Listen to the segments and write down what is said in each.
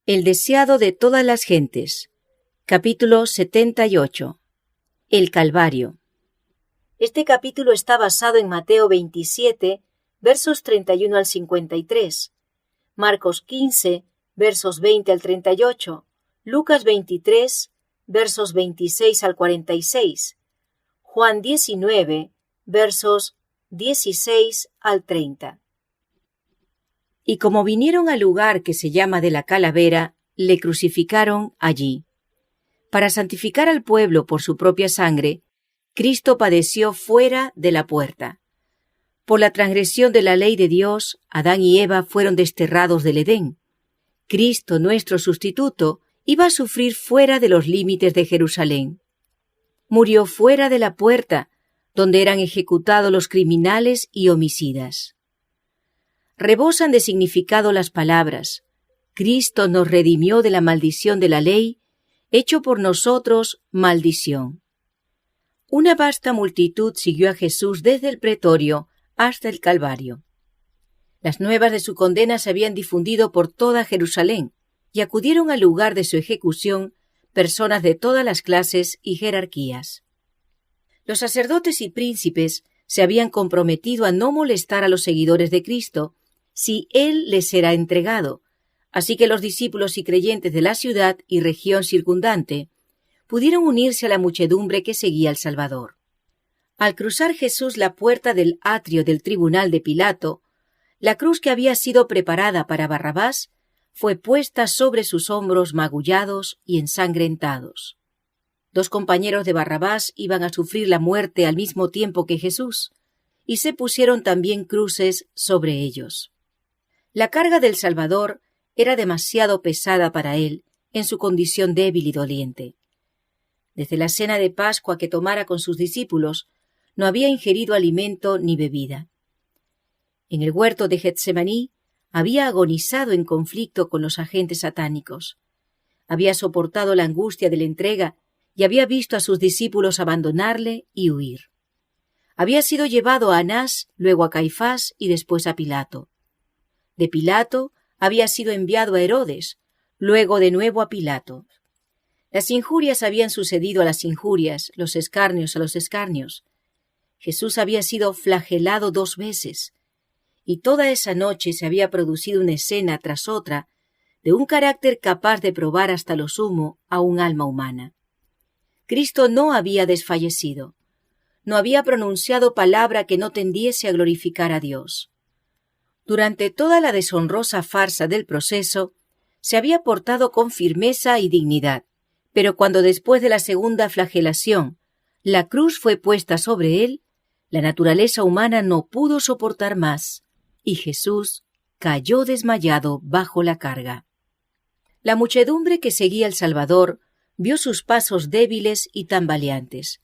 El deseado de todas las gentes. Capítulo 78. El Calvario. Este capítulo está basado en Mateo 27, versos 31 al 53, Marcos 15, versos 20 al 38, Lucas 23, versos 26 al 46, Juan 19, versos 16 al 30. Y como vinieron al lugar que se llama de la Calavera, le crucificaron allí. Para santificar al pueblo por su propia sangre, Cristo padeció fuera de la puerta. Por la transgresión de la ley de Dios, Adán y Eva fueron desterrados del Edén. Cristo, nuestro sustituto, iba a sufrir fuera de los límites de Jerusalén. Murió fuera de la puerta, donde eran ejecutados los criminales y homicidas. Rebosan de significado las palabras: Cristo nos redimió de la maldición de la ley, hecho por nosotros maldición. Una vasta multitud siguió a Jesús desde el pretorio hasta el Calvario. Las nuevas de su condena se habían difundido por toda Jerusalén y acudieron al lugar de su ejecución personas de todas las clases y jerarquías. Los sacerdotes y príncipes se habían comprometido a no molestar a los seguidores de Cristo si Él les era entregado, así que los discípulos y creyentes de la ciudad y región circundante pudieron unirse a la muchedumbre que seguía al Salvador. Al cruzar Jesús la puerta del atrio del tribunal de Pilato, la cruz que había sido preparada para Barrabás fue puesta sobre sus hombros magullados y ensangrentados. 2 compañeros de Barrabás iban a sufrir la muerte al mismo tiempo que Jesús, y se pusieron también cruces sobre ellos. La carga del Salvador era demasiado pesada para él, en su condición débil y doliente. Desde la cena de Pascua que tomara con sus discípulos, no había ingerido alimento ni bebida. En el huerto de Getsemaní había agonizado en conflicto con los agentes satánicos. Había soportado la angustia de la entrega y había visto a sus discípulos abandonarle y huir. Había sido llevado a Anás, luego a Caifás y después a Pilato. De Pilato había sido enviado a Herodes, luego de nuevo a Pilato. Las injurias habían sucedido a las injurias, los escarnios a los escarnios. Jesús había sido flagelado 2 veces, y toda esa noche se había producido una escena tras otra de un carácter capaz de probar hasta lo sumo a un alma humana. Cristo no había desfallecido, no había pronunciado palabra que no tendiese a glorificar a Dios. Durante toda la deshonrosa farsa del proceso, se había portado con firmeza y dignidad, pero cuando después de la segunda flagelación, la cruz fue puesta sobre él, la naturaleza humana no pudo soportar más, y Jesús cayó desmayado bajo la carga. La muchedumbre que seguía al Salvador vio sus pasos débiles y tambaleantes,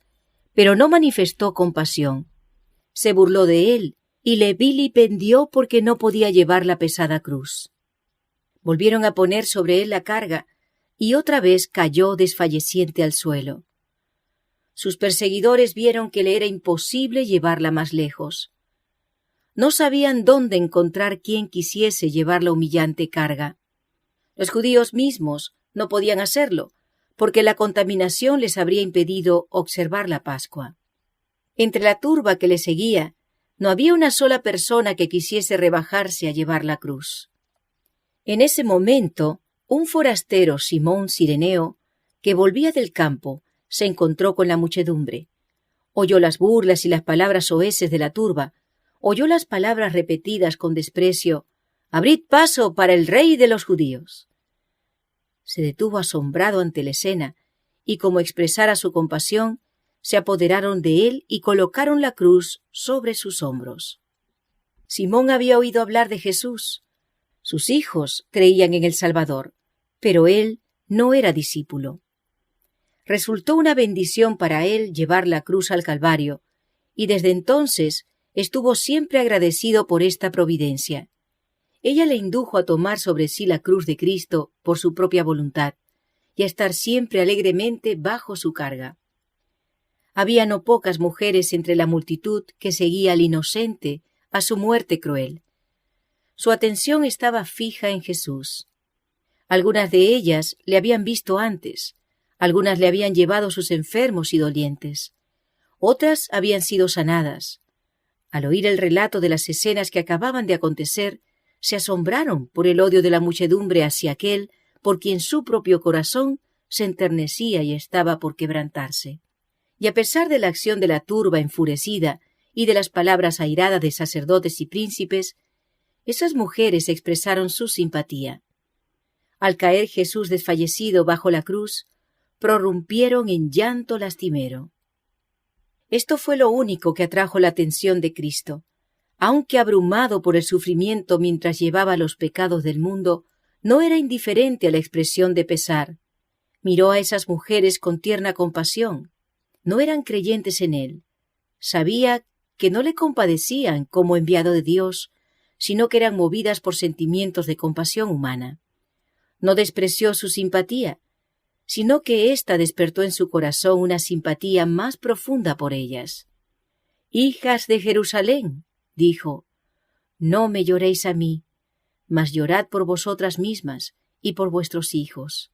pero no manifestó compasión. Se burló de él y le vilipendió porque no podía llevar la pesada cruz. Volvieron a poner sobre él la carga, y otra vez cayó desfalleciente al suelo. Sus perseguidores vieron que le era imposible llevarla más lejos. No sabían dónde encontrar quien quisiese llevar la humillante carga. Los judíos mismos no podían hacerlo, porque la contaminación les habría impedido observar la Pascua. Entre la turba que le seguía, no había una sola persona que quisiese rebajarse a llevar la cruz. En ese momento, un forastero, Simón Cireneo, que volvía del campo, se encontró con la muchedumbre. Oyó las burlas y las palabras soeces de la turba, oyó las palabras repetidas con desprecio: «Abrid paso para el rey de los judíos». Se detuvo asombrado ante la escena, y como expresara su compasión, se apoderaron de él y colocaron la cruz sobre sus hombros. Simón había oído hablar de Jesús. Sus hijos creían en el Salvador, pero él no era discípulo. Resultó una bendición para él llevar la cruz al Calvario, y desde entonces estuvo siempre agradecido por esta providencia. Ella le indujo a tomar sobre sí la cruz de Cristo por su propia voluntad, y a estar siempre alegremente bajo su carga. Había no pocas mujeres entre la multitud que seguía al inocente a su muerte cruel. Su atención estaba fija en Jesús. Algunas de ellas le habían visto antes, algunas le habían llevado sus enfermos y dolientes, otras habían sido sanadas. Al oír el relato de las escenas que acababan de acontecer, se asombraron por el odio de la muchedumbre hacia aquel por quien su propio corazón se enternecía y estaba por quebrantarse. Y a pesar de la acción de la turba enfurecida y de las palabras airadas de sacerdotes y príncipes, esas mujeres expresaron su simpatía. Al caer Jesús desfallecido bajo la cruz, prorrumpieron en llanto lastimero. Esto fue lo único que atrajo la atención de Cristo. Aunque abrumado por el sufrimiento mientras llevaba los pecados del mundo, no era indiferente a la expresión de pesar. Miró a esas mujeres con tierna compasión. No eran creyentes en él. Sabía que no le compadecían como enviado de Dios, sino que eran movidas por sentimientos de compasión humana. No despreció su simpatía, sino que ésta despertó en su corazón una simpatía más profunda por ellas. «Hijas de Jerusalén», dijo, «no me lloréis a mí, mas llorad por vosotras mismas y por vuestros hijos».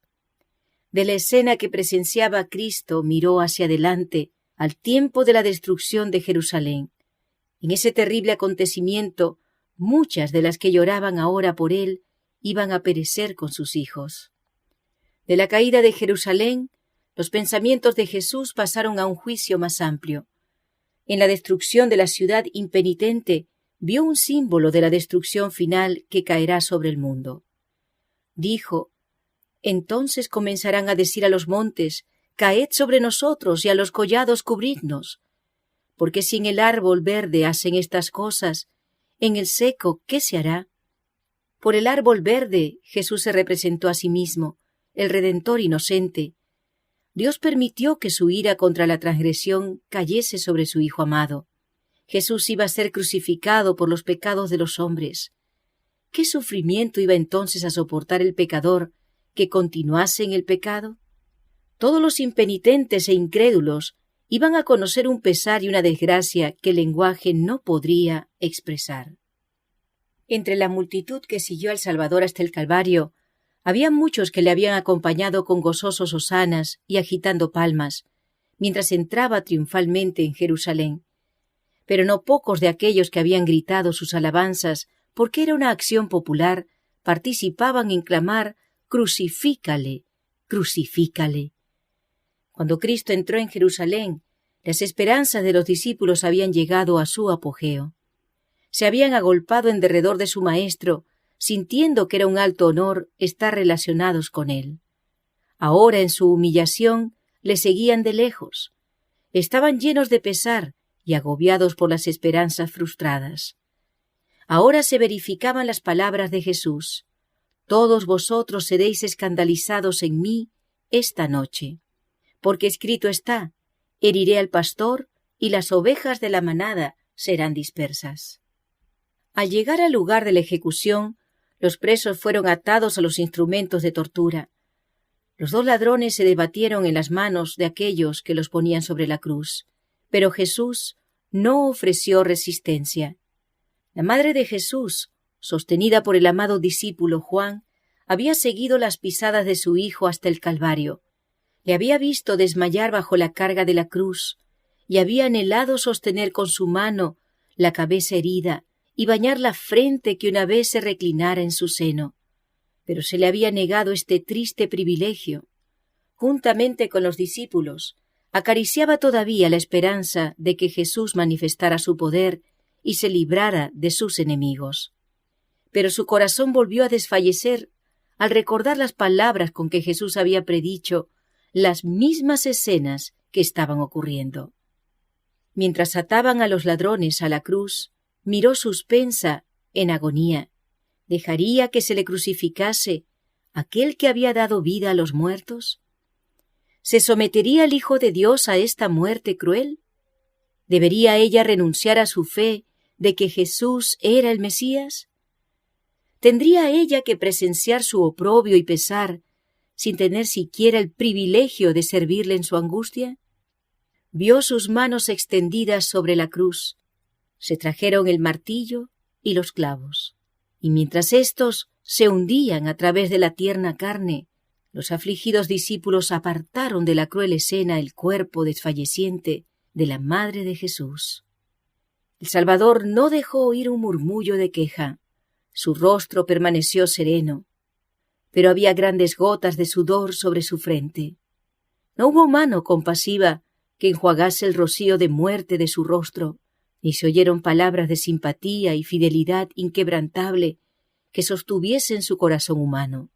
De la escena que presenciaba Cristo miró hacia adelante al tiempo de la destrucción de Jerusalén. En ese terrible acontecimiento, muchas de las que lloraban ahora por él iban a perecer con sus hijos. De la caída de Jerusalén, los pensamientos de Jesús pasaron a un juicio más amplio. En la destrucción de la ciudad impenitente, vio un símbolo de la destrucción final que caerá sobre el mundo. Dijo, «Entonces comenzarán a decir a los montes, caed sobre nosotros, y a los collados cubridnos. Porque si en el árbol verde hacen estas cosas, en el seco, ¿qué se hará?» Por el árbol verde, Jesús se representó a sí mismo, el Redentor inocente. Dios permitió que su ira contra la transgresión cayese sobre su Hijo amado. Jesús iba a ser crucificado por los pecados de los hombres. ¿Qué sufrimiento iba entonces a soportar el pecador que continuase en el pecado? Todos los impenitentes e incrédulos iban a conocer un pesar y una desgracia que el lenguaje no podría expresar. Entre la multitud que siguió al Salvador hasta el Calvario, había muchos que le habían acompañado con gozosos hosanas y agitando palmas, mientras entraba triunfalmente en Jerusalén. Pero no pocos de aquellos que habían gritado sus alabanzas, porque era una acción popular, participaban en clamar «Crucifícale, crucifícale». Cuando Cristo entró en Jerusalén, las esperanzas de los discípulos habían llegado a su apogeo. Se habían agolpado en derredor de su Maestro, sintiendo que era un alto honor estar relacionados con él. Ahora, en su humillación, le seguían de lejos. Estaban llenos de pesar y agobiados por las esperanzas frustradas. Ahora se verificaban las palabras de Jesús. «Todos vosotros seréis escandalizados en mí esta noche. Porque escrito está, heriré al pastor y las ovejas de la manada serán dispersas». Al llegar al lugar de la ejecución, los presos fueron atados a los instrumentos de tortura. Los dos ladrones se debatieron en las manos de aquellos que los ponían sobre la cruz, pero Jesús no ofreció resistencia. La madre de Jesús, sostenida por el amado discípulo Juan, había seguido las pisadas de su hijo hasta el Calvario. Le había visto desmayar bajo la carga de la cruz y había anhelado sostener con su mano la cabeza herida y bañar la frente que una vez se reclinara en su seno. Pero se le había negado este triste privilegio. Juntamente con los discípulos, acariciaba todavía la esperanza de que Jesús manifestara su poder y se librara de sus enemigos. Pero su corazón volvió a desfallecer al recordar las palabras con que Jesús había predicho las mismas escenas que estaban ocurriendo. Mientras ataban a los ladrones a la cruz, miró suspensa, en agonía. ¿Dejaría que se le crucificase aquel que había dado vida a los muertos? ¿Se sometería el Hijo de Dios a esta muerte cruel? ¿Debería ella renunciar a su fe de que Jesús era el Mesías? ¿Tendría ella que presenciar su oprobio y pesar sin tener siquiera el privilegio de servirle en su angustia? Vio sus manos extendidas sobre la cruz. Se trajeron el martillo y los clavos, y mientras éstos se hundían a través de la tierna carne, los afligidos discípulos apartaron de la cruel escena el cuerpo desfalleciente de la Madre de Jesús. El Salvador no dejó oír un murmullo de queja. Su rostro permaneció sereno, pero había grandes gotas de sudor sobre su frente. No hubo mano compasiva que enjuagase el rocío de muerte de su rostro, ni se oyeron palabras de simpatía y fidelidad inquebrantable que sostuviesen su corazón humano.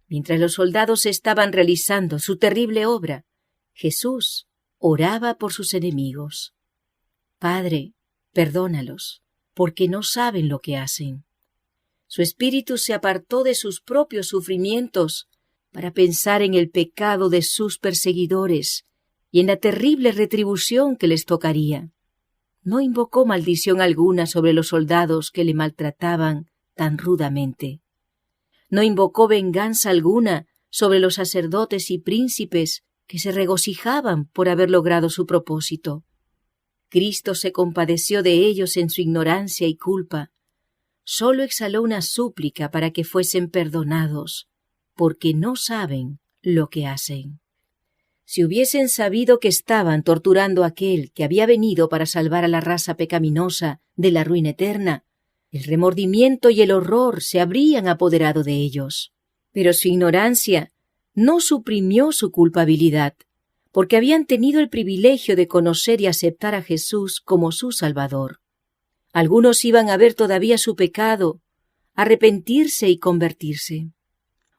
Mientras los soldados estaban realizando su terrible obra, Jesús oraba por sus enemigos. Padre, perdónalos, porque no saben lo que hacen. Su espíritu se apartó de sus propios sufrimientos para pensar en el pecado de sus perseguidores y en la terrible retribución que les tocaría. No invocó maldición alguna sobre los soldados que le maltrataban tan rudamente. No invocó venganza alguna sobre los sacerdotes y príncipes que se regocijaban por haber logrado su propósito. Cristo se compadeció de ellos en su ignorancia y culpa. Solo exhaló una súplica para que fuesen perdonados, porque no saben lo que hacen. Si hubiesen sabido que estaban torturando a aquel que había venido para salvar a la raza pecaminosa de la ruina eterna, el remordimiento y el horror se habrían apoderado de ellos. Pero su ignorancia no suprimió su culpabilidad, porque habían tenido el privilegio de conocer y aceptar a Jesús como su Salvador. Algunos iban a ver todavía su pecado, arrepentirse y convertirse.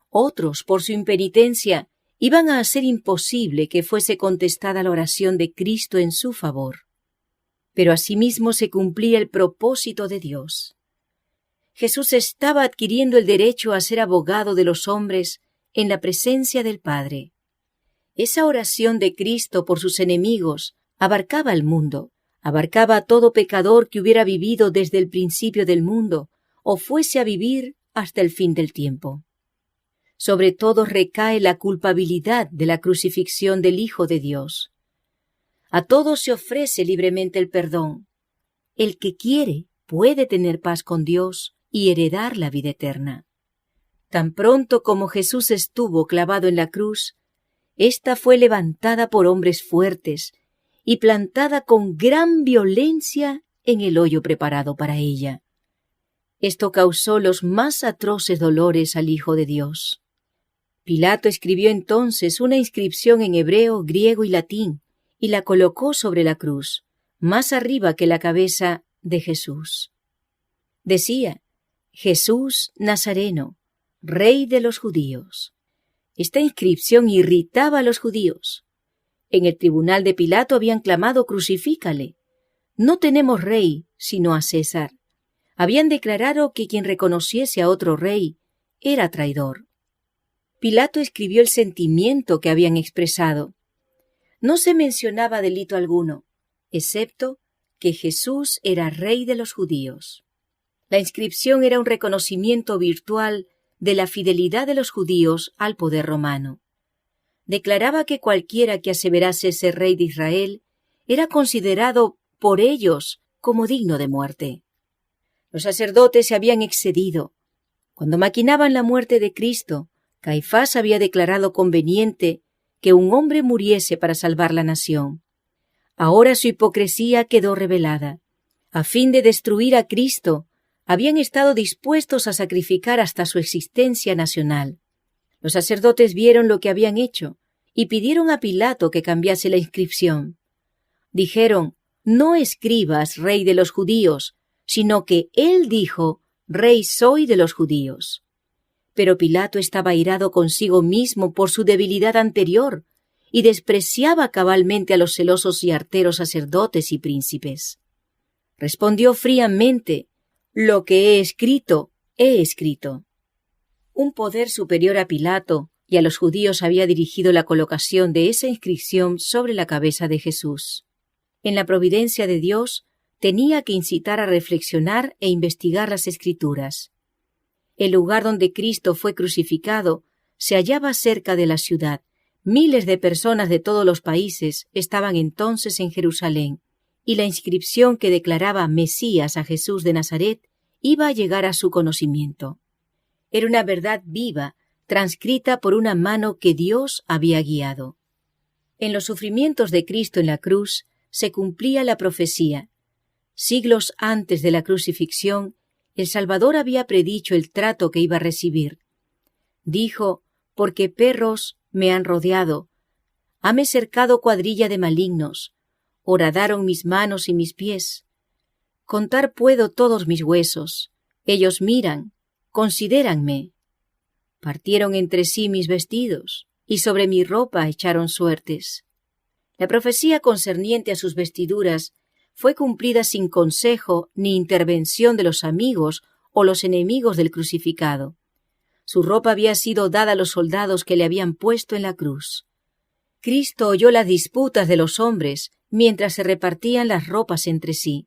Otros, por su impenitencia, iban a hacer imposible que fuese contestada la oración de Cristo en su favor. Pero asimismo se cumplía el propósito de Dios. Jesús estaba adquiriendo el derecho a ser abogado de los hombres en la presencia del Padre. Esa oración de Cristo por sus enemigos abarcaba al mundo, abarcaba a todo pecador que hubiera vivido desde el principio del mundo o fuese a vivir hasta el fin del tiempo. Sobre todo recae la culpabilidad de la crucifixión del Hijo de Dios. A todos se ofrece libremente el perdón. El que quiere puede tener paz con Dios y heredar la vida eterna. Tan pronto como Jesús estuvo clavado en la cruz, ésta fue levantada por hombres fuertes y plantada con gran violencia en el hoyo preparado para ella. Esto causó los más atroces dolores al Hijo de Dios. Pilato escribió entonces una inscripción en hebreo, griego y latín, y la colocó sobre la cruz, más arriba que la cabeza de Jesús. Decía: Jesús Nazareno, Rey de los judíos. Esta inscripción irritaba a los judíos. En el tribunal de Pilato habían clamado: crucifícale. No tenemos rey sino a César. Habían declarado que quien reconociese a otro rey era traidor. Pilato escribió el sentimiento que habían expresado. No se mencionaba delito alguno, excepto que Jesús era Rey de los judíos. La inscripción era un reconocimiento virtual de la fidelidad de los judíos al poder romano. Declaraba que cualquiera que aseverase ser rey de Israel era considerado por ellos como digno de muerte. Los sacerdotes se habían excedido. Cuando maquinaban la muerte de Cristo, Caifás había declarado conveniente que un hombre muriese para salvar la nación. Ahora su hipocresía quedó revelada. A fin de destruir a Cristo, habían estado dispuestos a sacrificar hasta su existencia nacional. Los sacerdotes vieron lo que habían hecho y pidieron a Pilato que cambiase la inscripción. Dijeron: no escribas Rey de los judíos, sino que él dijo: Rey soy de los judíos. Pero Pilato estaba airado consigo mismo por su debilidad anterior y despreciaba cabalmente a los celosos y arteros sacerdotes y príncipes. Respondió fríamente: lo que he escrito, he escrito. Un poder superior a Pilato y a los judíos había dirigido la colocación de esa inscripción sobre la cabeza de Jesús. En la providencia de Dios tenía que incitar a reflexionar e investigar las Escrituras. El lugar donde Cristo fue crucificado se hallaba cerca de la ciudad. Miles de personas de todos los países estaban entonces en Jerusalén, y la inscripción que declaraba Mesías a Jesús de Nazaret iba a llegar a su conocimiento. Era una verdad viva, transcrita por una mano que Dios había guiado. En los sufrimientos de Cristo en la cruz se cumplía la profecía. Siglos antes de la crucifixión, el Salvador había predicho el trato que iba a recibir. Dijo: «Porque perros me han rodeado, hame cercado cuadrilla de malignos, horadaron mis manos y mis pies. Contar puedo todos mis huesos, ellos miran, considéranme. Partieron entre sí mis vestidos, y sobre mi ropa echaron suertes». La profecía concerniente a sus vestiduras fue cumplida sin consejo ni intervención de los amigos o los enemigos del crucificado. Su ropa había sido dada a los soldados que le habían puesto en la cruz. Cristo oyó las disputas de los hombres mientras se repartían las ropas entre sí.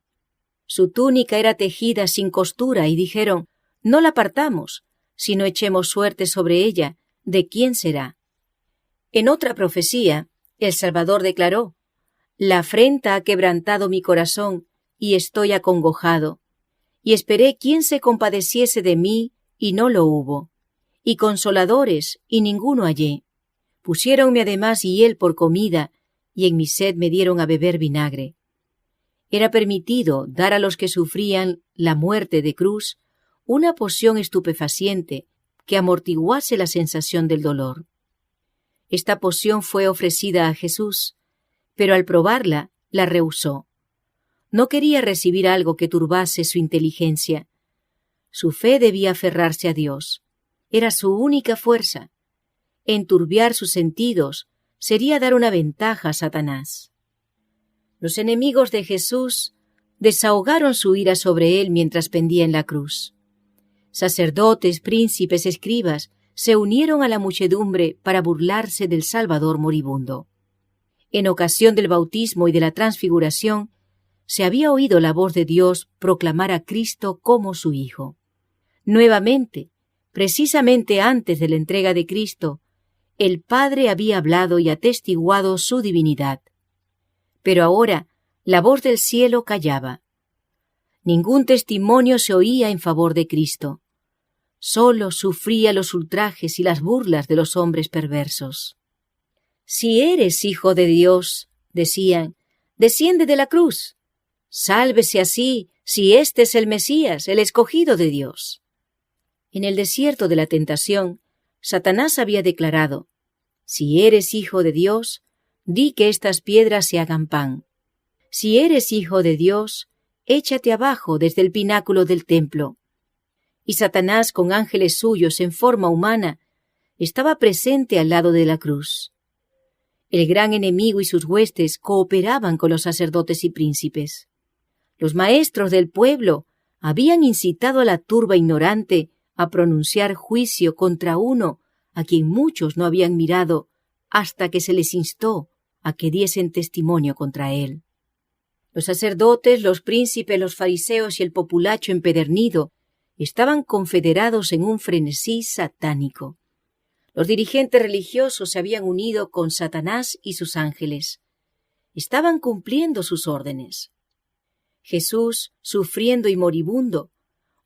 Su túnica era tejida sin costura y dijeron: «No la partamos, sino echemos suerte sobre ella, ¿de quién será?». En otra profecía, el Salvador declaró: «La afrenta ha quebrantado mi corazón, y estoy acongojado. Y esperé quién se compadeciese de mí, y no lo hubo. Y consoladores, y ninguno hallé. Pusiéronme además hiel por comida, y en mi sed me dieron a beber vinagre». Era permitido dar a los que sufrían la muerte de cruz una poción estupefaciente que amortiguase la sensación del dolor. Esta poción fue ofrecida a Jesús, pero al probarla, la rehusó. No quería recibir algo que turbase su inteligencia. Su fe debía aferrarse a Dios. Era su única fuerza. Enturbiar sus sentidos sería dar una ventaja a Satanás. Los enemigos de Jesús desahogaron su ira sobre él mientras pendía en la cruz. Sacerdotes, príncipes, escribas se unieron a la muchedumbre para burlarse del Salvador moribundo. En ocasión del bautismo y de la transfiguración, se había oído la voz de Dios proclamar a Cristo como su Hijo. Nuevamente, precisamente antes de la entrega de Cristo, el Padre había hablado y atestiguado su divinidad. Pero ahora la voz del cielo callaba. Ningún testimonio se oía en favor de Cristo. Solo sufría los ultrajes y las burlas de los hombres perversos. «Si eres hijo de Dios», decían, «desciende de la cruz. Sálvese así, si este es el Mesías, el escogido de Dios». En el desierto de la tentación, Satanás había declarado: «Si eres hijo de Dios, di que estas piedras se hagan pan. Si eres hijo de Dios, échate abajo desde el pináculo del templo». Y Satanás, con ángeles suyos en forma humana, estaba presente al lado de la cruz. El gran enemigo y sus huestes cooperaban con los sacerdotes y príncipes. Los maestros del pueblo habían incitado a la turba ignorante a pronunciar juicio contra uno a quien muchos no habían mirado hasta que se les instó a que diesen testimonio contra él. Los sacerdotes, los príncipes, los fariseos y el populacho empedernido estaban confederados en un frenesí satánico. Los dirigentes religiosos se habían unido con Satanás y sus ángeles. Estaban cumpliendo sus órdenes. Jesús, sufriendo y moribundo,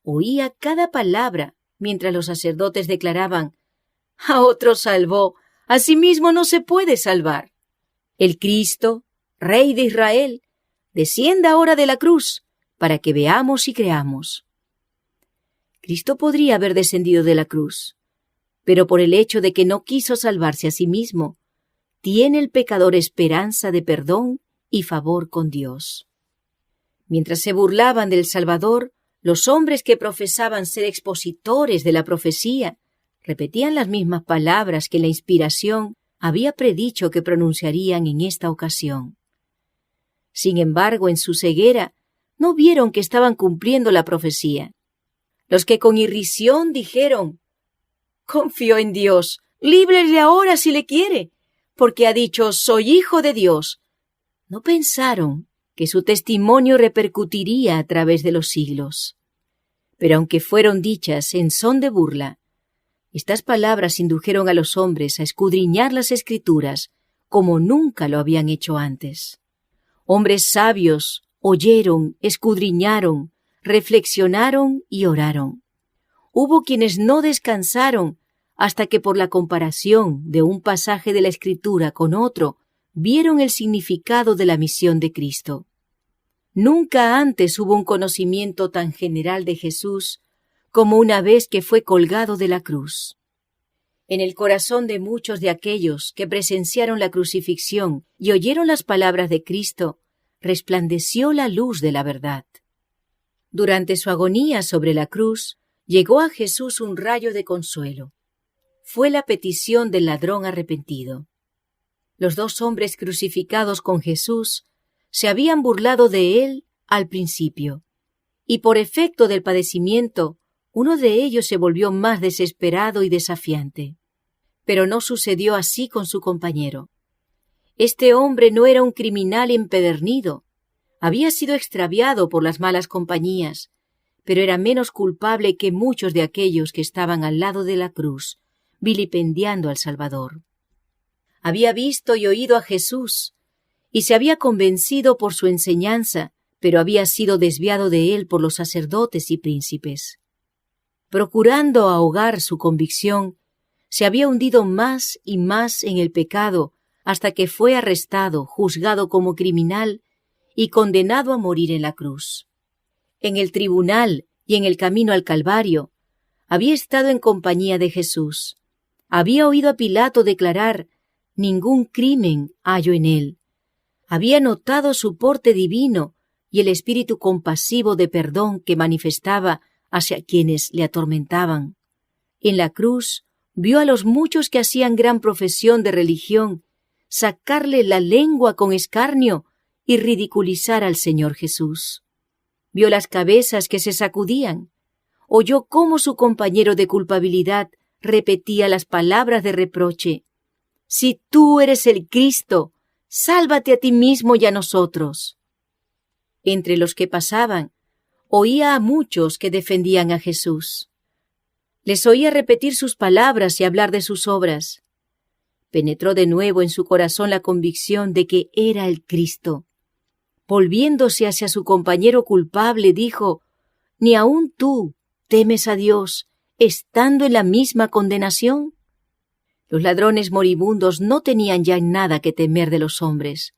oía cada palabra mientras los sacerdotes declaraban: «A otro salvó, a sí mismo no se puede salvar. El Cristo, Rey de Israel, descienda ahora de la cruz para que veamos y creamos». Cristo podría haber descendido de la cruz, pero por el hecho de que no quiso salvarse a sí mismo, tiene el pecador esperanza de perdón y favor con Dios. Mientras se burlaban del Salvador, los hombres que profesaban ser expositores de la profecía repetían las mismas palabras que la inspiración había predicho que pronunciarían en esta ocasión. Sin embargo, en su ceguera, no vieron que estaban cumpliendo la profecía. Los que con irrisión dijeron: «Confío en Dios, líbrele ahora si le quiere, porque ha dicho: soy hijo de Dios», no pensaron que su testimonio repercutiría a través de los siglos. Pero aunque fueron dichas en son de burla, estas palabras indujeron a los hombres a escudriñar las Escrituras como nunca lo habían hecho antes. Hombres sabios oyeron, escudriñaron, reflexionaron y oraron. Hubo quienes no descansaron hasta que por la comparación de un pasaje de la Escritura con otro, vieron el significado de la misión de Cristo. Nunca antes hubo un conocimiento tan general de Jesús como una vez que fue colgado de la cruz. En el corazón de muchos de aquellos que presenciaron la crucifixión y oyeron las palabras de Cristo, resplandeció la luz de la verdad. Durante su agonía sobre la cruz, llegó a Jesús un rayo de consuelo. Fue la petición del ladrón arrepentido. Los dos hombres crucificados con Jesús se habían burlado de él al principio, y por efecto del padecimiento, uno de ellos se volvió más desesperado y desafiante. Pero no sucedió así con su compañero. Este hombre no era un criminal empedernido. Había sido extraviado por las malas compañías, pero era menos culpable que muchos de aquellos que estaban al lado de la cruz, vilipendiando al Salvador. Había visto y oído a Jesús, y se había convencido por su enseñanza, pero había sido desviado de él por los sacerdotes y príncipes. Procurando ahogar su convicción, se había hundido más y más en el pecado hasta que fue arrestado, juzgado como criminal y condenado a morir en la cruz. En el tribunal y en el camino al Calvario, había estado en compañía de Jesús. Había oído a Pilato declarar: «Ningún crimen hallo en él». Había notado su porte divino y el espíritu compasivo de perdón que manifestaba hacia quienes le atormentaban. En la cruz vio a los muchos que hacían gran profesión de religión sacarle la lengua con escarnio y ridiculizar al Señor Jesús. Vio las cabezas que se sacudían. Oyó cómo su compañero de culpabilidad repetía las palabras de reproche: «Si tú eres el Cristo, sálvate a ti mismo y a nosotros». Entre los que pasaban, oía a muchos que defendían a Jesús. Les oía repetir sus palabras y hablar de sus obras. Penetró de nuevo en su corazón la convicción de que era el Cristo. Volviéndose hacia su compañero culpable, dijo: «¿Ni aun tú temes a Dios, estando en la misma condenación?» Los ladrones moribundos no tenían ya nada que temer de los hombres,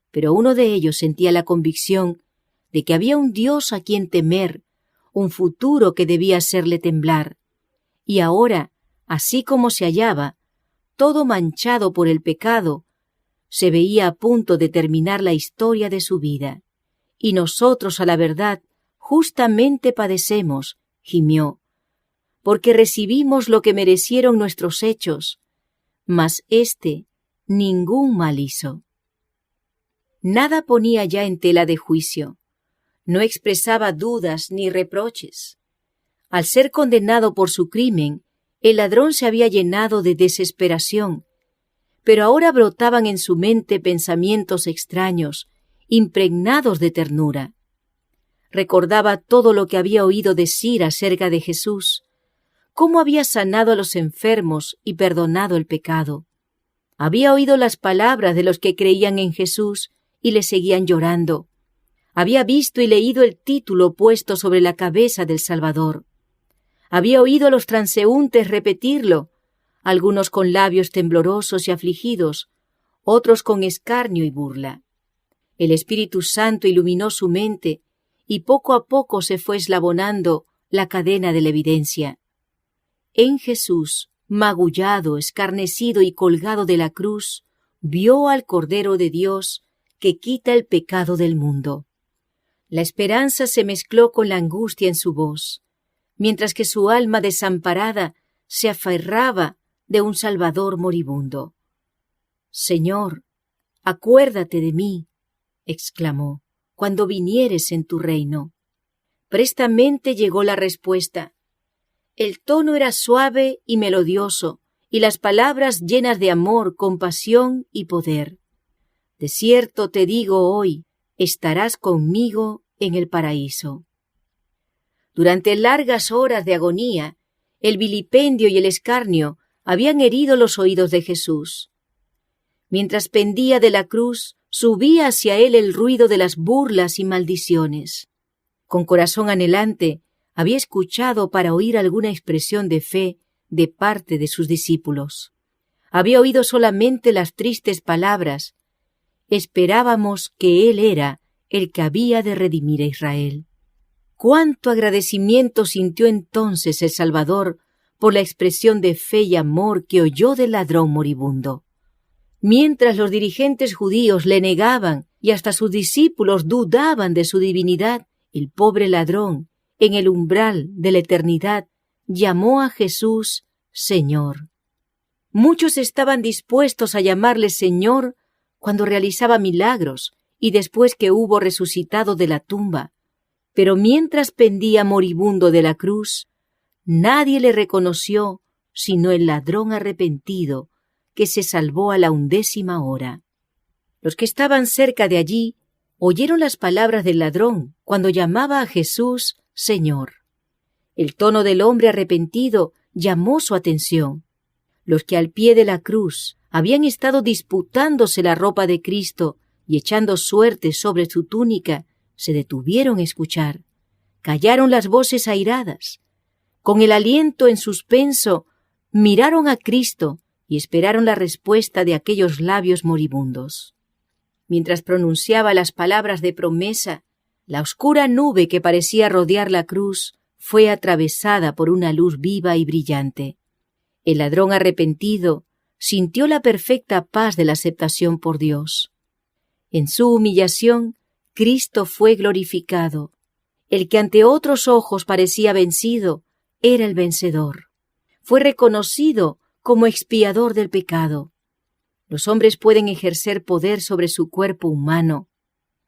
pero uno de ellos sentía la convicción de que había un Dios a quien temer, un futuro que debía hacerle temblar. Y ahora, así como se hallaba, todo manchado por el pecado, se veía a punto de terminar la historia de su vida. «Y nosotros, a la verdad, justamente padecemos», gimió, «porque recibimos lo que merecieron nuestros hechos, mas éste ningún mal hizo». Nada ponía ya en tela de juicio. No expresaba dudas ni reproches. Al ser condenado por su crimen, el ladrón se había llenado de desesperación, pero ahora brotaban en su mente pensamientos extraños, impregnados de ternura. Recordaba todo lo que había oído decir acerca de Jesús, cómo había sanado a los enfermos y perdonado el pecado. Había oído las palabras de los que creían en Jesús y le seguían llorando. Había visto y leído el título puesto sobre la cabeza del Salvador. Había oído a los transeúntes repetirlo, algunos con labios temblorosos y afligidos, otros con escarnio y burla. El Espíritu Santo iluminó su mente y poco a poco se fue eslabonando la cadena de la evidencia. En Jesús, magullado, escarnecido y colgado de la cruz, vio al Cordero de Dios que quita el pecado del mundo. La esperanza se mezcló con la angustia en su voz, mientras que su alma desamparada se aferraba de un Salvador moribundo. «Señor, acuérdate de mí», exclamó, «cuando vinieres en tu reino». Prestamente llegó la respuesta. El tono era suave y melodioso, y las palabras llenas de amor, compasión y poder. «De cierto te digo hoy, estarás conmigo en el paraíso». Durante largas horas de agonía, el vilipendio y el escarnio habían herido los oídos de Jesús. Mientras pendía de la cruz, subía hacia él el ruido de las burlas y maldiciones. Con corazón anhelante, había escuchado para oír alguna expresión de fe de parte de sus discípulos. Había oído solamente las tristes palabras: esperábamos que Él era el que había de redimir a Israel. Cuánto agradecimiento sintió entonces el Salvador por la expresión de fe y amor que oyó del ladrón moribundo. Mientras los dirigentes judíos le negaban y hasta sus discípulos dudaban de su divinidad, el pobre ladrón, en el umbral de la eternidad, llamó a Jesús Señor. Muchos estaban dispuestos a llamarle Señor cuando realizaba milagros y después que hubo resucitado de la tumba, pero mientras pendía moribundo de la cruz, nadie le reconoció sino el ladrón arrepentido que se salvó a la 11ª hora. Los que estaban cerca de allí oyeron las palabras del ladrón cuando llamaba a Jesús Señor. El tono del hombre arrepentido llamó su atención. Los que al pie de la cruz habían estado disputándose la ropa de Cristo y echando suertes sobre su túnica, se detuvieron a escuchar. Callaron las voces airadas. Con el aliento en suspenso, miraron a Cristo y esperaron la respuesta de aquellos labios moribundos. Mientras pronunciaba las palabras de promesa, la oscura nube que parecía rodear la cruz fue atravesada por una luz viva y brillante. El ladrón arrepentido sintió la perfecta paz de la aceptación por Dios. En su humillación, Cristo fue glorificado. El que ante otros ojos parecía vencido, era el vencedor. Fue reconocido como expiador del pecado. Los hombres pueden ejercer poder sobre su cuerpo humano,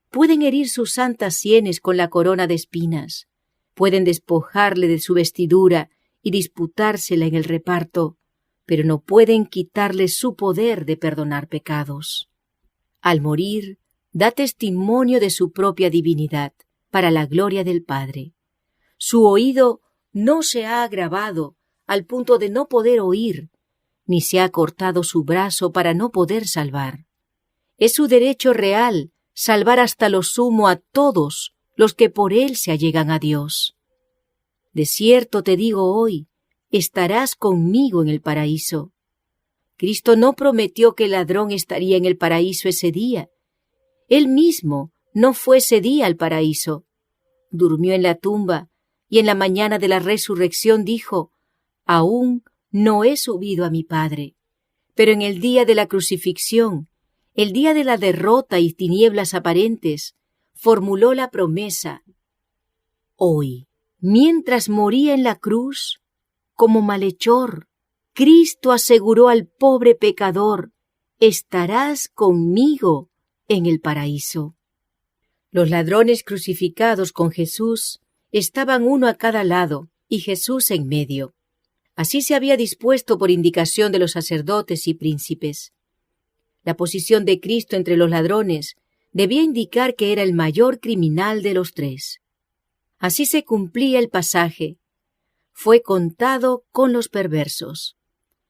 pueden herir sus santas sienes con la corona de espinas, pueden despojarle de su vestidura y disputársela en el reparto, pero no pueden quitarle su poder de perdonar pecados. Al morir, da testimonio de su propia divinidad, para la gloria del Padre. Su oído no se ha agravado al punto de no poder oír, ni se ha cortado su brazo para no poder salvar. Es su derecho real salvar hasta lo sumo a todos los que por él se allegan a Dios. De cierto te digo hoy, estarás conmigo en el paraíso. Cristo no prometió que el ladrón estaría en el paraíso ese día. Él mismo no fue ese día al paraíso. Durmió en la tumba y en la mañana de la resurrección dijo: aún no he subido a mi Padre. Pero en el día de la crucifixión, el día de la derrota y tinieblas aparentes, formuló la promesa: hoy, mientras moría en la cruz, como malhechor, Cristo aseguró al pobre pecador: estarás conmigo en el paraíso. Los ladrones crucificados con Jesús estaban uno a cada lado y Jesús en medio. Así se había dispuesto por indicación de los sacerdotes y príncipes. La posición de Cristo entre los ladrones debía indicar que era el mayor criminal de los tres. Así se cumplía el pasaje: fue contado con los perversos.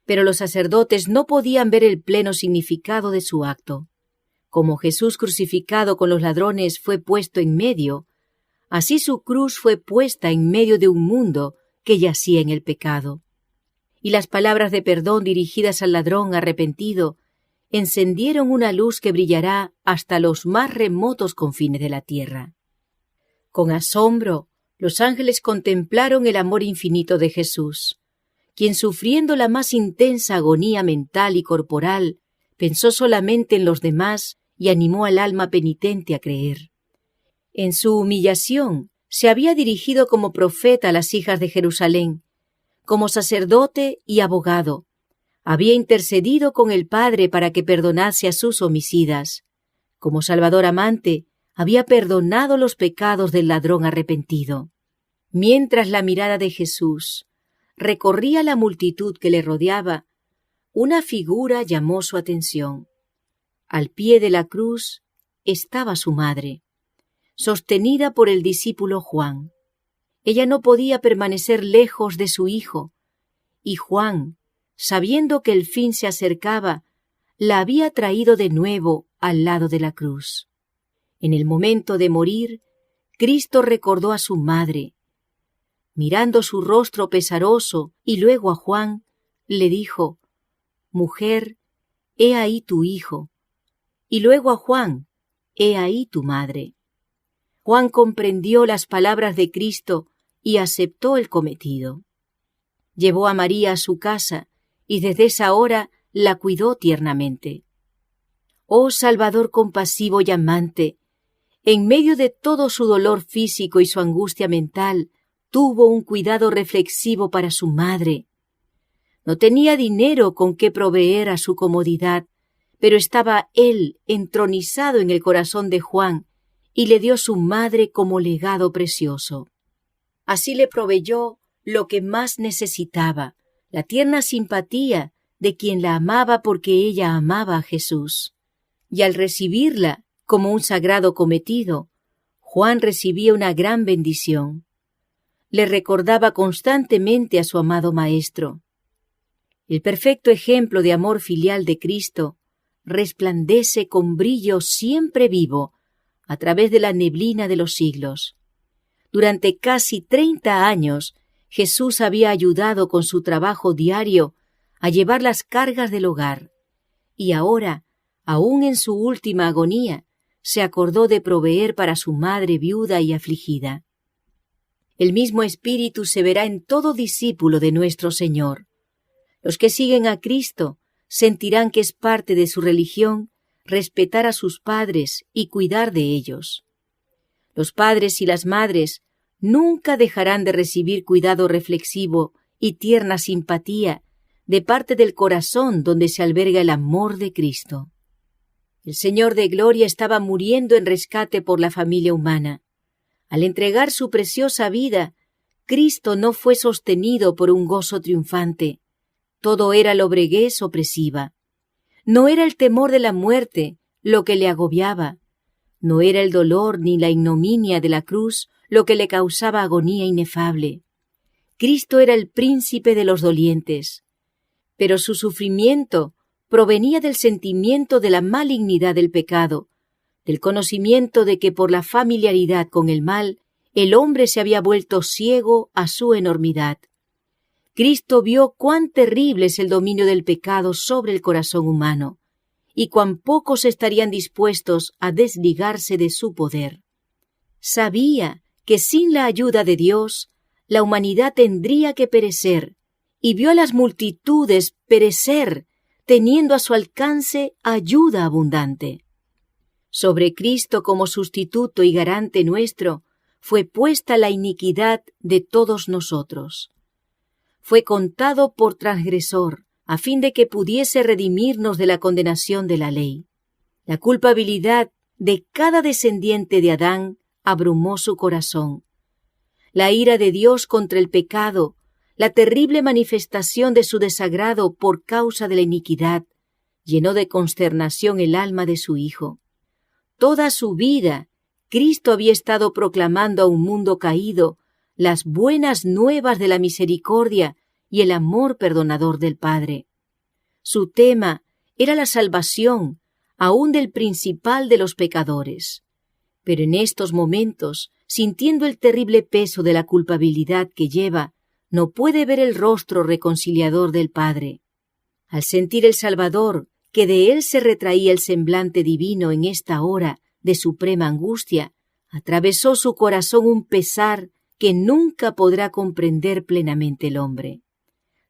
Pero los sacerdotes no podían ver el pleno significado de su acto. Como Jesús crucificado con los ladrones fue puesto en medio, así su cruz fue puesta en medio de un mundo que yacía en el pecado. Y las palabras de perdón dirigidas al ladrón arrepentido encendieron una luz que brillará hasta los más remotos confines de la tierra. Con asombro, los ángeles contemplaron el amor infinito de Jesús, quien, sufriendo la más intensa agonía mental y corporal, pensó solamente en los demás y animó al alma penitente a creer. En su humillación se había dirigido como profeta a las hijas de Jerusalén, como sacerdote y abogado. Había intercedido con el Padre para que perdonase a sus homicidas. Como Salvador amante, había perdonado los pecados del ladrón arrepentido. Mientras la mirada de Jesús recorría la multitud que le rodeaba, una figura llamó su atención. Al pie de la cruz estaba su madre, sostenida por el discípulo Juan. Ella no podía permanecer lejos de su hijo, y Juan, sabiendo que el fin se acercaba, la había traído de nuevo al lado de la cruz. En el momento de morir, Cristo recordó a su madre. Mirando su rostro pesaroso y luego a Juan, le dijo: «Mujer, he ahí tu hijo». Y luego a Juan: «He ahí tu madre». Juan comprendió las palabras de Cristo y aceptó el cometido. Llevó a María a su casa y desde esa hora la cuidó tiernamente. Oh Salvador compasivo y amante, en medio de todo su dolor físico y su angustia mental, tuvo un cuidado reflexivo para su madre. No tenía dinero con que proveer a su comodidad, pero estaba Él entronizado en el corazón de Juan y le dio su madre como legado precioso. Así le proveyó lo que más necesitaba, la tierna simpatía de quien la amaba porque ella amaba a Jesús. Y al recibirla como un sagrado cometido, Juan recibía una gran bendición. Le recordaba constantemente a su amado Maestro. El perfecto ejemplo de amor filial de Cristo resplandece con brillo siempre vivo a través de la neblina de los siglos. Durante casi 30 años, Jesús había ayudado con su trabajo diario a llevar las cargas del hogar, y ahora, aún en su última agonía, se acordó de proveer para su madre viuda y afligida. El mismo espíritu se verá en todo discípulo de nuestro Señor. Los que siguen a Cristo sentirán que es parte de su religión respetar a sus padres y cuidar de ellos. Los padres y las madres nunca dejarán de recibir cuidado reflexivo y tierna simpatía de parte del corazón donde se alberga el amor de Cristo. El Señor de Gloria estaba muriendo en rescate por la familia humana. Al entregar su preciosa vida, Cristo no fue sostenido por un gozo triunfante. Todo era lobreguez opresiva. No era el temor de la muerte lo que le agobiaba. No era el dolor ni la ignominia de la cruz lo que le causaba agonía inefable. Cristo era el príncipe de los dolientes. Pero su sufrimiento provenía del sentimiento de la malignidad del pecado, del conocimiento de que por la familiaridad con el mal, el hombre se había vuelto ciego a su enormidad. Cristo vio cuán terrible es el dominio del pecado sobre el corazón humano, y cuán pocos estarían dispuestos a desligarse de su poder. Sabía que sin la ayuda de Dios, la humanidad tendría que perecer, y vio a las multitudes perecer, teniendo a su alcance ayuda abundante. Sobre Cristo como sustituto y garante nuestro fue puesta la iniquidad de todos nosotros. Fue contado por transgresor, a fin de que pudiese redimirnos de la condenación de la ley. La culpabilidad de cada descendiente de Adán abrumó su corazón. La ira de Dios contra el pecado, la terrible manifestación de su desagrado por causa de la iniquidad, llenó de consternación el alma de su Hijo. Toda su vida, Cristo había estado proclamando a un mundo caído las buenas nuevas de la misericordia y el amor perdonador del Padre. Su tema era la salvación, aún del principal de los pecadores. Pero en estos momentos, sintiendo el terrible peso de la culpabilidad que lleva, no puede ver el rostro reconciliador del Padre. Al sentir el Salvador, que de él se retraía el semblante divino en esta hora de suprema angustia, atravesó su corazón un pesar que nunca podrá comprender plenamente el hombre.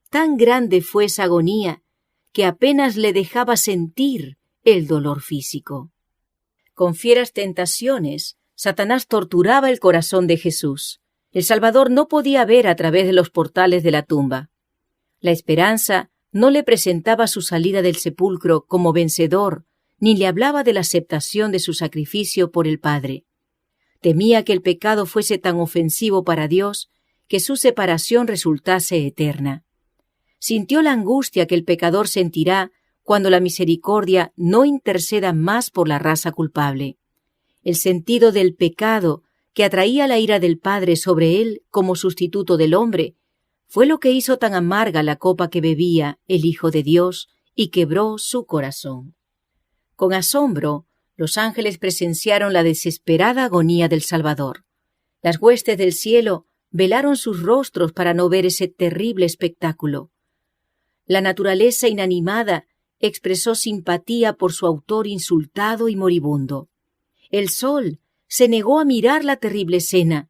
Tan grande fue esa agonía que apenas le dejaba sentir el dolor físico. Con fieras tentaciones, Satanás torturaba el corazón de Jesús. El Salvador no podía ver a través de los portales de la tumba. La esperanza no le presentaba su salida del sepulcro como vencedor, ni le hablaba de la aceptación de su sacrificio por el Padre. Temía que el pecado fuese tan ofensivo para Dios que su separación resultase eterna. Sintió la angustia que el pecador sentirá cuando la misericordia no interceda más por la raza culpable. El sentido del pecado que atraía la ira del Padre sobre él como sustituto del hombre fue lo que hizo tan amarga la copa que bebía el Hijo de Dios y quebró su corazón. Con asombro, los ángeles presenciaron la desesperada agonía del Salvador. Las huestes del cielo velaron sus rostros para no ver ese terrible espectáculo. La naturaleza inanimada expresó simpatía por su autor insultado y moribundo. El sol se negó a mirar la terrible escena.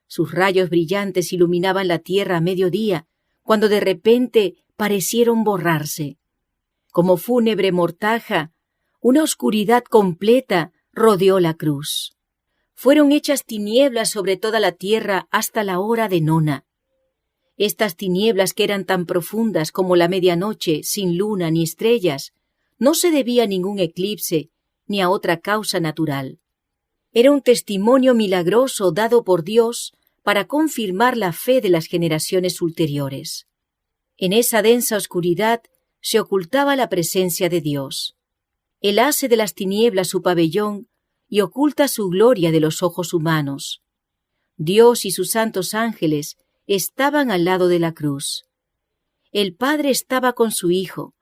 Sus rayos brillantes iluminaban la tierra a mediodía, cuando de repente parecieron borrarse. Como fúnebre mortaja, una oscuridad completa rodeó la cruz. Fueron hechas tinieblas sobre toda la tierra hasta la hora de nona. Estas tinieblas, que eran tan profundas como la medianoche, sin luna ni estrellas, no se debía a ningún eclipse ni a otra causa natural. Era un testimonio milagroso dado por Dios para confirmar la fe de las generaciones ulteriores. En esa densa oscuridad se ocultaba la presencia de Dios. Él hace de las tinieblas su pabellón y oculta su gloria de los ojos humanos. Dios y sus santos ángeles estaban al lado de la cruz. El Padre estaba con su Hijo.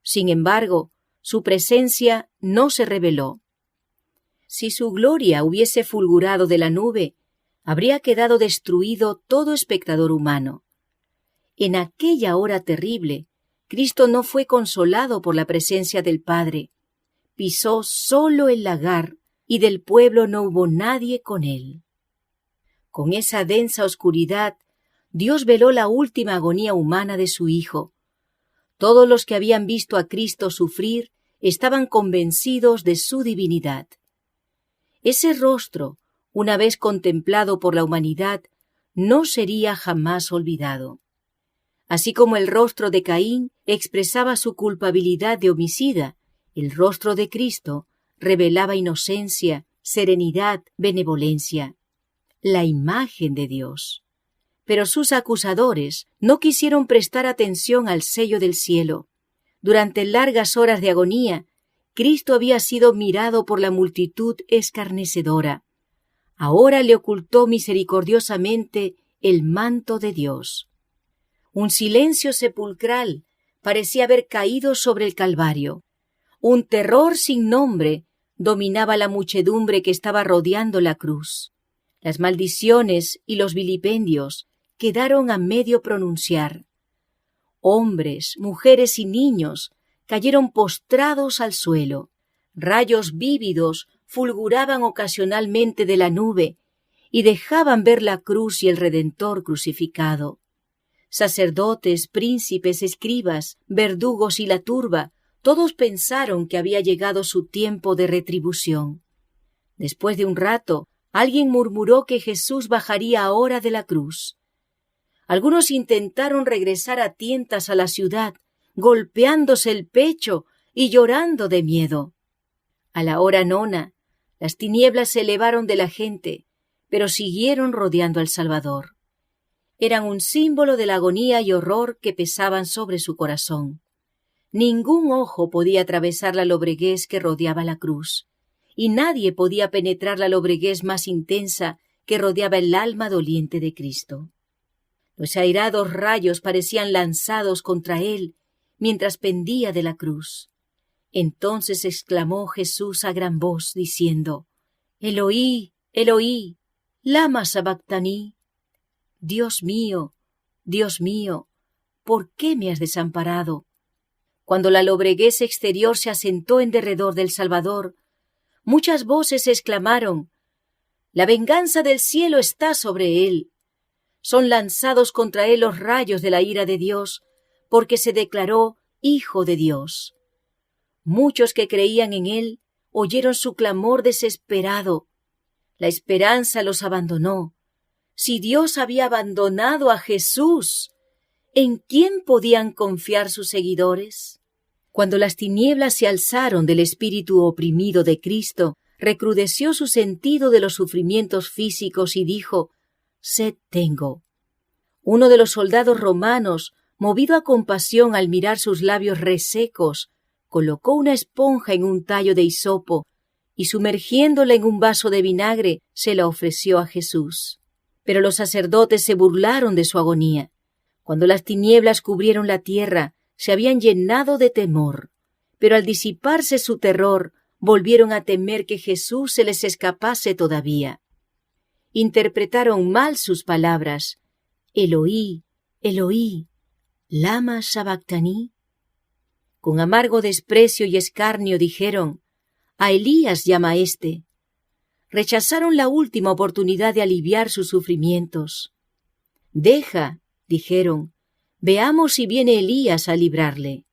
Sin embargo, su presencia no se reveló. Si su gloria hubiese fulgurado de la nube, habría quedado destruido todo espectador humano. En aquella hora terrible, Cristo no fue consolado por la presencia del Padre. Pisó solo el lagar y del pueblo no hubo nadie con él. Con esa densa oscuridad, Dios veló la última agonía humana de su Hijo. Todos los que habían visto a Cristo sufrir estaban convencidos de su divinidad. Ese rostro, una vez contemplado por la humanidad, no sería jamás olvidado. Así como el rostro de Caín expresaba su culpabilidad de homicida, el rostro de Cristo revelaba inocencia, serenidad, benevolencia, la imagen de Dios. Pero sus acusadores no quisieron prestar atención al sello del cielo. Durante largas horas de agonía, Cristo había sido mirado por la multitud escarnecedora. Ahora le ocultó misericordiosamente el manto de Dios. Un silencio sepulcral parecía haber caído sobre el Calvario. Un terror sin nombre dominaba la muchedumbre que estaba rodeando la cruz. Las maldiciones y los vilipendios quedaron a medio pronunciar. Hombres, mujeres y niños cayeron postrados al suelo. Rayos vívidos fulguraban ocasionalmente de la nube y dejaban ver la cruz y el Redentor crucificado. Sacerdotes, príncipes, escribas, verdugos y la turba, todos pensaron que había llegado su tiempo de retribución. Después de un rato, alguien murmuró que Jesús bajaría ahora de la cruz. Algunos intentaron regresar a tientas a la ciudad, golpeándose el pecho y llorando de miedo. A la hora nona, las tinieblas se elevaron de la gente, pero siguieron rodeando al Salvador. Eran un símbolo de la agonía y horror que pesaban sobre su corazón. Ningún ojo podía atravesar la lobreguez que rodeaba la cruz, y nadie podía penetrar la lobreguez más intensa que rodeaba el alma doliente de Cristo. Los airados rayos parecían lanzados contra él mientras pendía de la cruz. Entonces exclamó Jesús a gran voz, diciendo: «Eloí, Eloí, lama sabactaní». Dios mío, ¿por qué me has desamparado? Cuando la lobreguez exterior se asentó en derredor del Salvador, muchas voces exclamaron: «La venganza del cielo está sobre él». Son lanzados contra él los rayos de la ira de Dios, porque se declaró Hijo de Dios. Muchos que creían en él oyeron su clamor desesperado. La esperanza los abandonó. Si Dios había abandonado a Jesús, ¿en quién podían confiar sus seguidores? Cuando las tinieblas se alzaron del espíritu oprimido de Cristo, recrudeció su sentido de los sufrimientos físicos y dijo: «Sed tengo». Uno de los soldados romanos, movido a compasión al mirar sus labios resecos, colocó una esponja en un tallo de hisopo y, sumergiéndola en un vaso de vinagre, se la ofreció a Jesús. Pero los sacerdotes se burlaron de su agonía. Cuando las tinieblas cubrieron la tierra, se habían llenado de temor. Pero al disiparse su terror, volvieron a temer que Jesús se les escapase todavía. Interpretaron mal sus palabras Eloí, Eloí, lama sabactaní. Con amargo desprecio y escarnio dijeron, a Elías llama éste. Rechazaron la última oportunidad de aliviar sus sufrimientos. Deja, dijeron, veamos si viene Elías a librarle.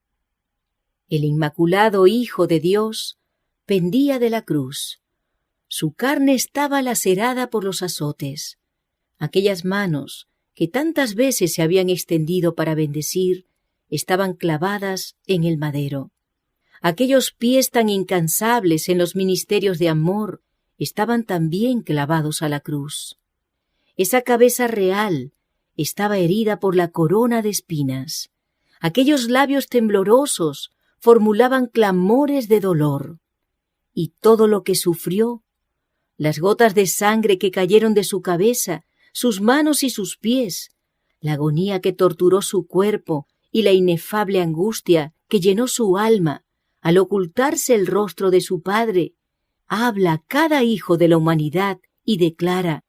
El inmaculado Hijo de Dios pendía de la cruz. Su carne estaba lacerada por los azotes. Aquellas manos, que tantas veces se habían extendido para bendecir, estaban clavadas en el madero. Aquellos pies tan incansables en los ministerios de amor estaban también clavados a la cruz. Esa cabeza real estaba herida por la corona de espinas. Aquellos labios temblorosos formulaban clamores de dolor. Y todo lo que sufrió, las gotas de sangre que cayeron de su cabeza, sus manos y sus pies, la agonía que torturó su cuerpo y la inefable angustia que llenó su alma al ocultarse el rostro de su Padre, habla a cada hijo de la humanidad y declara,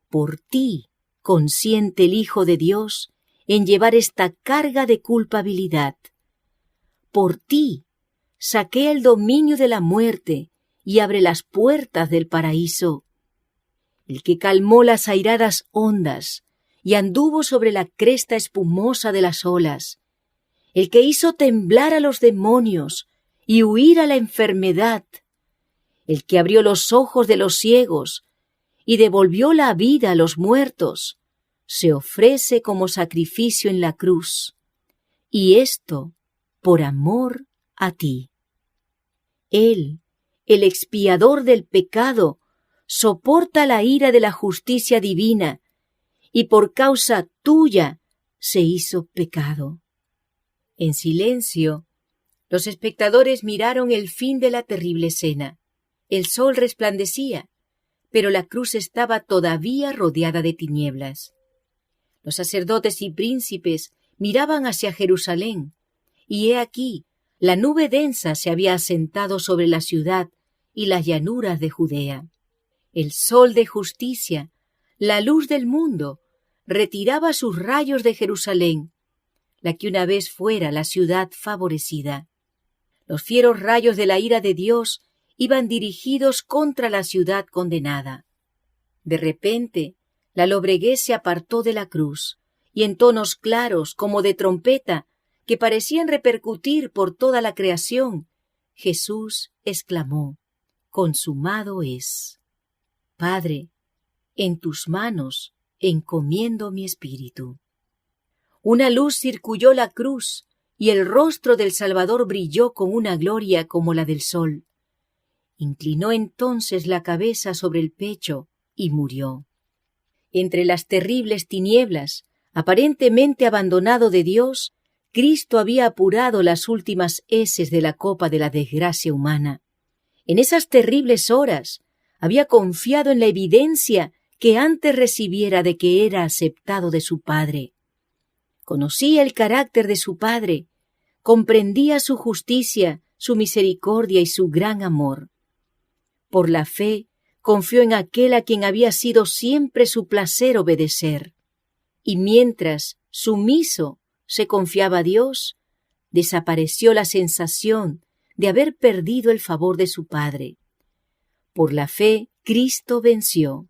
por ti consiente el Hijo de Dios en llevar esta carga de culpabilidad. Por ti saquea el dominio de la muerte y abre las puertas del paraíso. El que calmó las airadas ondas y anduvo sobre la cresta espumosa de las olas, el que hizo temblar a los demonios y huir a la enfermedad, el que abrió los ojos de los ciegos y devolvió la vida a los muertos, se ofrece como sacrificio en la cruz, y esto por amor a ti. Él, el expiador del pecado, soporta la ira de la justicia divina, y por causa tuya se hizo pecado. En silencio, los espectadores miraron el fin de la terrible escena. El sol resplandecía, pero la cruz estaba todavía rodeada de tinieblas. Los sacerdotes y príncipes miraban hacia Jerusalén, y he aquí, la nube densa se había asentado sobre la ciudad y las llanuras de Judea. El sol de justicia, la luz del mundo, retiraba sus rayos de Jerusalén, la que una vez fuera la ciudad favorecida. Los fieros rayos de la ira de Dios iban dirigidos contra la ciudad condenada. De repente, la lobreguez se apartó de la cruz, y en tonos claros como de trompeta, que parecían repercutir por toda la creación, Jesús exclamó, consumado es. Padre, en tus manos encomiendo mi espíritu. Una luz circulló la cruz, y el rostro del Salvador brilló con una gloria como la del sol. Inclinó entonces la cabeza sobre el pecho y murió. Entre las terribles tinieblas, aparentemente abandonado de Dios, Cristo había apurado las últimas heces de la copa de la desgracia humana. En esas terribles horas, había confiado en la evidencia que antes recibiera de que era aceptado de su Padre. Conocía el carácter de su Padre, comprendía su justicia, su misericordia y su gran amor. Por la fe, confió en aquel a quien había sido siempre su placer obedecer. Y mientras, sumiso, se confiaba a Dios, desapareció la sensación de haber perdido el favor de su Padre. Por la fe, Cristo venció.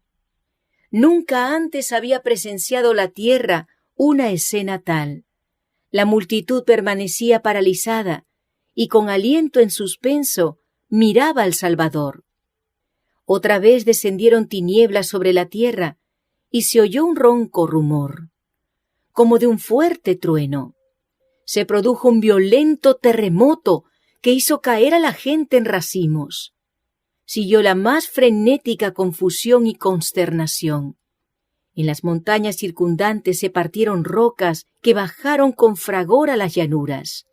Nunca antes había presenciado la tierra una escena tal. La multitud permanecía paralizada y con aliento en suspenso miraba al Salvador. Otra vez descendieron tinieblas sobre la tierra y se oyó un ronco rumor, como de un fuerte trueno. Se produjo un violento terremoto que hizo caer a la gente en racimos. Siguió la más frenética confusión y consternación. En las montañas circundantes se partieron rocas que bajaron con fragor a las llanuras.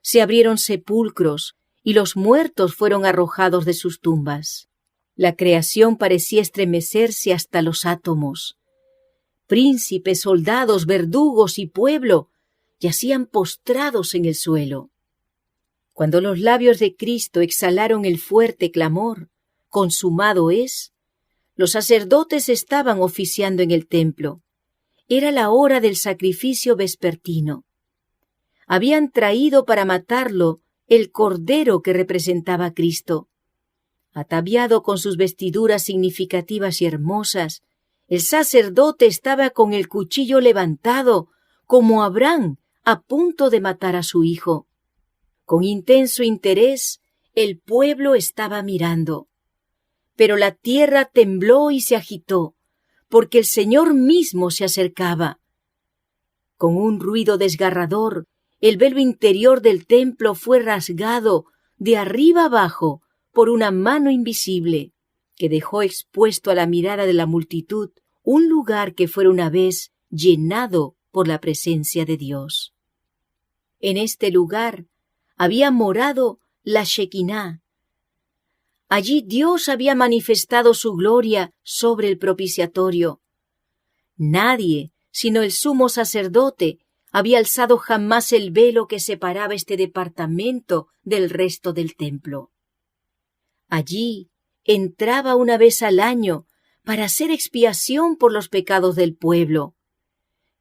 Se abrieron sepulcros y los muertos fueron arrojados de sus tumbas. La creación parecía estremecerse hasta los átomos. Príncipes, soldados, verdugos y pueblo yacían postrados en el suelo. Cuando los labios de Cristo exhalaron el fuerte clamor, consumado es, los sacerdotes estaban oficiando en el templo. Era la hora del sacrificio vespertino. Habían traído para matarlo el cordero que representaba a Cristo. Ataviado con sus vestiduras significativas y hermosas, el sacerdote estaba con el cuchillo levantado, como Abraham, a punto de matar a su hijo. Con intenso interés, el pueblo estaba mirando. Pero la tierra tembló y se agitó, porque el Señor mismo se acercaba. Con un ruido desgarrador, el velo interior del templo fue rasgado de arriba abajo por una mano invisible, que dejó expuesto a la mirada de la multitud un lugar que fuera una vez llenado por la presencia de Dios. En este lugar había morado la Shekinah. Allí Dios había manifestado su gloria sobre el propiciatorio. Nadie, sino el sumo sacerdote, había alzado jamás el velo que separaba este departamento del resto del templo. Allí entraba una vez al año para hacer expiación por los pecados del pueblo.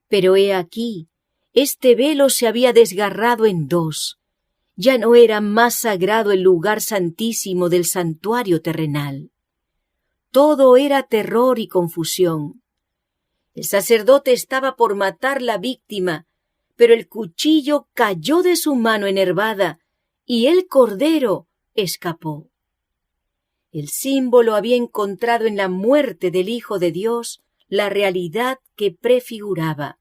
Pero he aquí, este velo se había desgarrado en dos. Ya no era más sagrado el lugar santísimo del santuario terrenal. Todo era terror y confusión. El sacerdote estaba por matar la víctima, pero el cuchillo cayó de su mano enervada y el cordero escapó. El símbolo había encontrado en la muerte del Hijo de Dios la realidad que prefiguraba.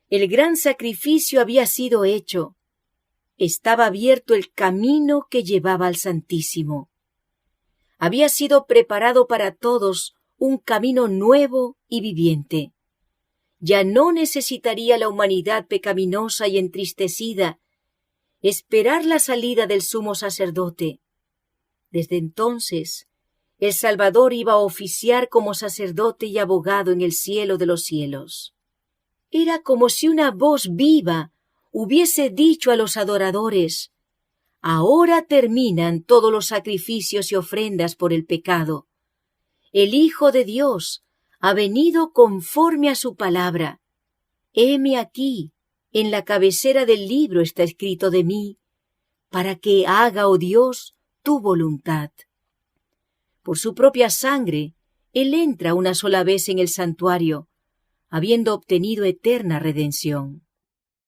El gran sacrificio había sido hecho. Estaba abierto el camino que llevaba al Santísimo. Había sido preparado para todos un camino nuevo y viviente. Ya no necesitaría la humanidad pecaminosa y entristecida esperar la salida del sumo sacerdote. Desde entonces, el Salvador iba a oficiar como sacerdote y abogado en el cielo de los cielos. Era como si una voz viva hubiese dicho a los adoradores: ahora terminan todos los sacrificios y ofrendas por el pecado. El Hijo de Dios ha venido conforme a su palabra. Heme aquí, en la cabecera del libro está escrito de mí, para que haga, oh Dios, tu voluntad. Por su propia sangre, Él entra una sola vez en el santuario, habiendo obtenido eterna redención.